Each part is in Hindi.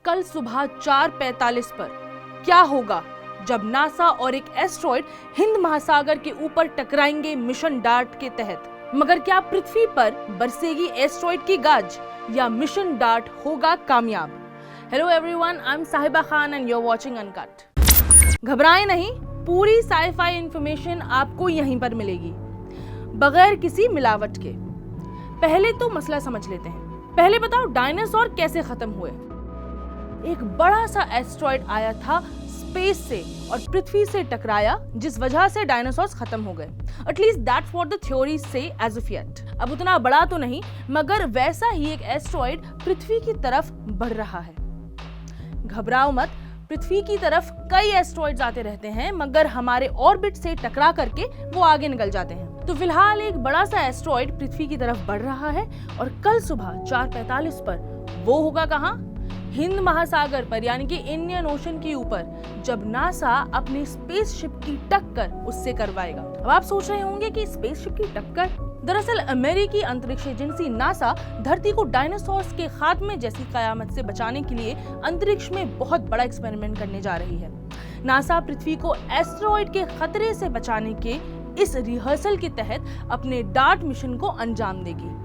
कल सुबह 4:45 पर क्या होगा जब नासा और एक एस्ट्रॉइड हिंद महासागर के ऊपर टकराएंगे मिशन डार्ट के तहत। मगर क्या पृथ्वी पर बरसेगी एस्ट्रॉइड की गाज या मिशन डार्ट होगा कामयाब? Hello everyone, I am Sahiba Khan and you are watching uncut. घबराएं नहीं, पूरी साई-फाई इंफॉर्मेशन आपको यहीं पर मिलेगी बगैर किसी मिलावट के। पहले तो मसला समझ लेते हैं। पहले बताओ, डायनासोर कैसे खत्म हुए? एक बड़ा सा एस्ट्रॉइड आया था स्पेस से और पृथ्वी से टकराया, जिस वजह से डायनासोर्स खत्म हो गए। At least that's what the theory से एज ऑफ येट। अब उतना बड़ा तो नहीं, मगर वैसा ही एक एस्ट्रॉइड पृथ्वी की तरफ बढ़ रहा है। घबराओ मत, पृथ्वी की तरफ कई एस्ट्रॉइड्स आते रहते हैं, मगर हमारे ऑर्बिट से टकरा करके वो आगे निकल जाते हैं। तो फिलहाल एक बड़ा सा एस्ट्रॉइड पृथ्वी की तरफ बढ़ रहा है और कल सुबह 4:45 पर वो होगा कहां? हिंद महासागर पर, यानी कि इंडियन ओशन के ऊपर, जब नासा अपनी स्पेसशिप की टक्कर उससे करवाएगा। अब आप सोच रहे होंगे कि स्पेसशिप की टक्कर? दरअसल अमेरिकी अंतरिक्ष एजेंसी नासा धरती को डायनासोर्स के खात्मे जैसी कयामत से बचाने के लिए अंतरिक्ष में बहुत बड़ा एक्सपेरिमेंट करने जा रही है। नासा पृथ्वी को एस्ट्रॉइड के खतरे से बचाने के इस रिहर्सल के तहत अपने डार्ट मिशन को अंजाम देगी।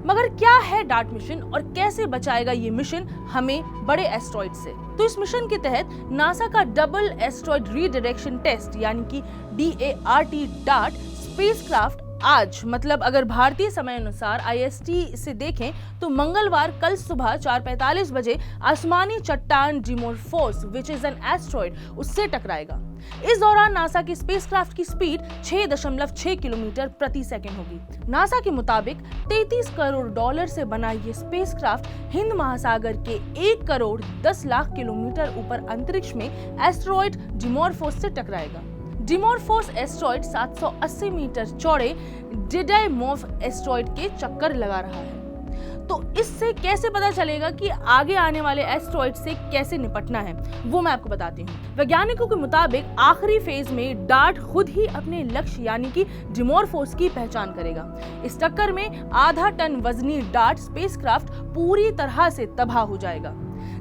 मगर क्या है डार्ट मिशन और कैसे बचाएगा ये मिशन हमें बड़े एस्ट्रॉइड से? तो इस मिशन के तहत नासा का डबल एस्ट्रॉइड रीडायरेक्शन टेस्ट यानी कि DART डार्ट स्पेसक्राफ्ट आज, मतलब अगर भारतीय समय अनुसार IST से देखें तो मंगलवार कल सुबह 4:45 बजे आसमानी चट्टान Dimorphos which is an asteroid उससे टकराएगा। इस दौरान नासा की स्पेसक्राफ्ट की स्पीड 6.6 किलोमीटर प्रति सेकंड होगी। नासा के मुताबिक $33 करोड़ से बना ये स्पेसक्राफ्ट हिंद महासागर के 1 करोड़ 10 लाख किलोमीटर ऊपर अंतरिक्ष में एस्ट्रॉइड डिमोर्फोस से टकराएगा। डिमोर्फोस एस्ट्रॉइड 780 मीटर चौड़े डिडाइमॉर्फ एस्ट्रॉइड के चक्कर लगा रहा है। तो इससे कैसे पता चलेगा कि आगे आने वाले एस्ट्रॉइड से कैसे निपटना है, वो मैं आपको बताती हूँ। वैज्ञानिकों के मुताबिक आखिरी फेज में डार्ट खुद ही अपने लक्ष्य यानी कि डिमोर्फोस की पहचान करेगा। इस टक्कर में आधा टन वजनी डार्ट स्पेसक्राफ्ट पूरी तरह से तबाह हो जाएगा।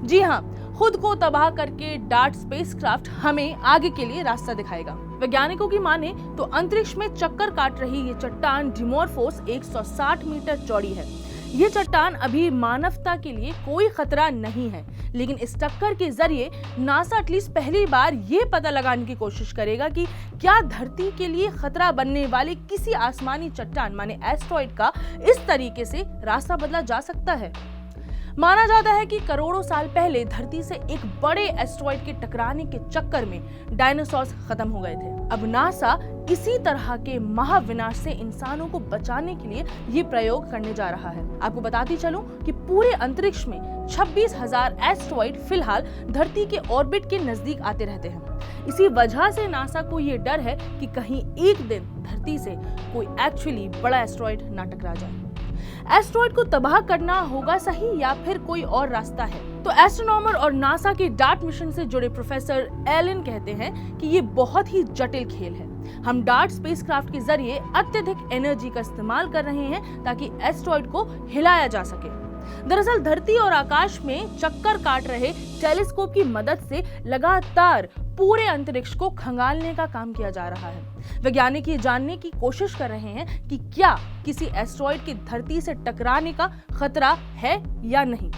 जी हाँ, खुद को तबाह करके डार्ट स्पेसक्राफ्ट हमें आगे के लिए रास्ता दिखाएगा। वैज्ञानिकों की माने तो अंतरिक्ष में चक्कर काट रही ये चट्टान डिमोर्फोस 160 मीटर चौड़ी है। ये चट्टान अभी मानवता के लिए कोई खतरा नहीं है, लेकिन इस टक्कर के जरिए नासा एटलीस्ट पहली बार ये पता लगाने की कोशिश करेगा कि क्या धरती के लिए खतरा बनने वाले किसी आसमानी चट्टान माने एस्ट्रॉइड का इस तरीके से रास्ता बदला जा सकता है। माना जाता है कि करोड़ों साल पहले धरती से एक बड़े एस्ट्रॉइड के टकराने के चक्कर में डायनासोर्स खत्म हो गए थे। अब नासा इसी तरह के महाविनाश से इंसानों को बचाने के लिए ये प्रयोग करने जा रहा है। आपको बताती चलूं कि पूरे अंतरिक्ष में 26,000 एस्ट्रॉइड फिलहाल धरती के ऑर्बिट के नजदीक आते रहते हैं। इसी वजह से नासा को ये डर है कि कहीं एक दिन धरती से कोई एक्चुअली बड़ा एस्ट्रॉइड ना टकरा जाए। एस्ट्रॉइड को तबाह करना होगा सही या फिर कोई और रास्ता है? तो एस्ट्रोनॉमर और नासा के डार्ट मिशन से जुड़े प्रोफेसर एलन कहते हैं कि ये बहुत ही जटिल खेल है। हम डार्ट स्पेसक्राफ्ट के जरिए अत्यधिक एनर्जी का इस्तेमाल कर रहे हैं ताकि एस्ट्रॉइड को हिलाया जा सके। दरअसल धरती और आकाश में चक्कर काट रहे टेलीस्कोप की मदद से लगातार पूरे अंतरिक्ष को खंगालने का काम किया जा रहा है। वैज्ञानिक ये जानने की कोशिश कर रहे हैं कि क्या किसी एस्ट्रॉइड की धरती से टकराने का खतरा है या नहीं।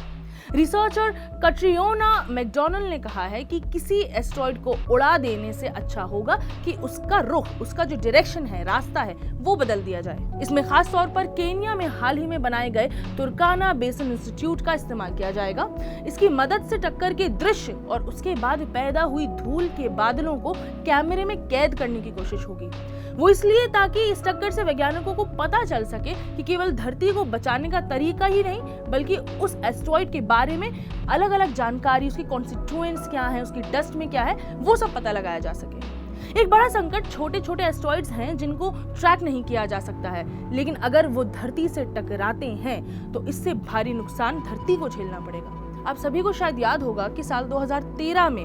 रिसर्चर कट्रियोना मैकडोनल्ड ने कहा है कि किसी एस्ट्रॉइड को उड़ा देने से अच्छा होगा कि उसका रुख, उसका जो डायरेक्शन है, रास्ता है, वो बदल दिया जाए। इसमें खास तौर पर केन्या में हाल ही में बनाए गए तुर्काना बेसन इंस्टीट्यूट का इस्तेमाल किया जाएगा। इसकी मदद से टक्कर के दृश्य और उसके बाद पैदा हुई धूल के बादलों को कैमरे में कैद करने की कोशिश होगी। वो इसलिए ताकि इस टक्कर से वैज्ञानिकों को पता चल सके कि केवल धरती को बचाने का तरीका ही नहीं, बल्कि उस एस्ट्रॉइड के बारे में अलग अलग जानकारी, उसके कॉन्स्टिट्यूएंट्स क्या है, उसकी डस्ट में क्या है, वो सब पता लगाया जा सके। एक बड़ा संकट छोटे छोटे एस्ट्रॉइड्स हैं जिनको ट्रैक नहीं किया जा सकता है, लेकिन अगर वो धरती से टकराते हैं तो इससे भारी नुकसान धरती को झेलना पड़ेगा। आप सभी को शायद याद होगा कि साल 2013 में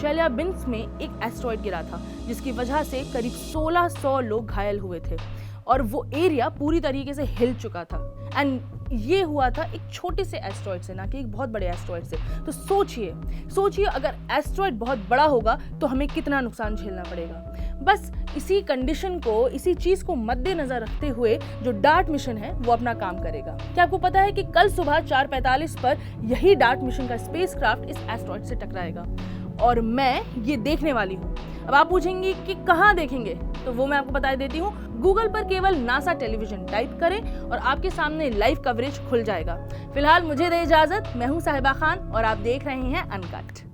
चेल्याबिंस्क में एक एस्ट्रॉइड गिरा था, जिसकी वजह से करीब 1600 लोग घायल हुए थे और वो एरिया पूरी तरीके से हिल चुका था। एंड ये हुआ था एक छोटे से एस्ट्रॉइड से, ना कि एक बहुत बड़े एस्ट्रॉइड से। तो सोचिए अगर एस्ट्रॉइड बहुत बड़ा होगा तो हमें कितना नुकसान झेलना पड़ेगा। बस इसी कंडीशन को, इसी चीज को मद्देनजर रखते हुए जो डार्ट मिशन है वो अपना काम करेगा। क्या आपको पता है कि कल सुबह 4:45 पर यही डार्ट मिशन का स्पेसक्राफ्ट इस एस्ट्रॉइड से टकराएगा और मैं ये देखने वाली हूँ। अब आप पूछेंगे कि कहाँ देखेंगे, तो वो मैं आपको बता देती हूँ। गूगल पर केवल नासा टेलीविजन टाइप करें और आपके सामने लाइव कवरेज खुल जाएगा। फिलहाल मुझे दे इजाजत, मैं हूँ साहिबा खान और आप देख रहे हैं अनकट।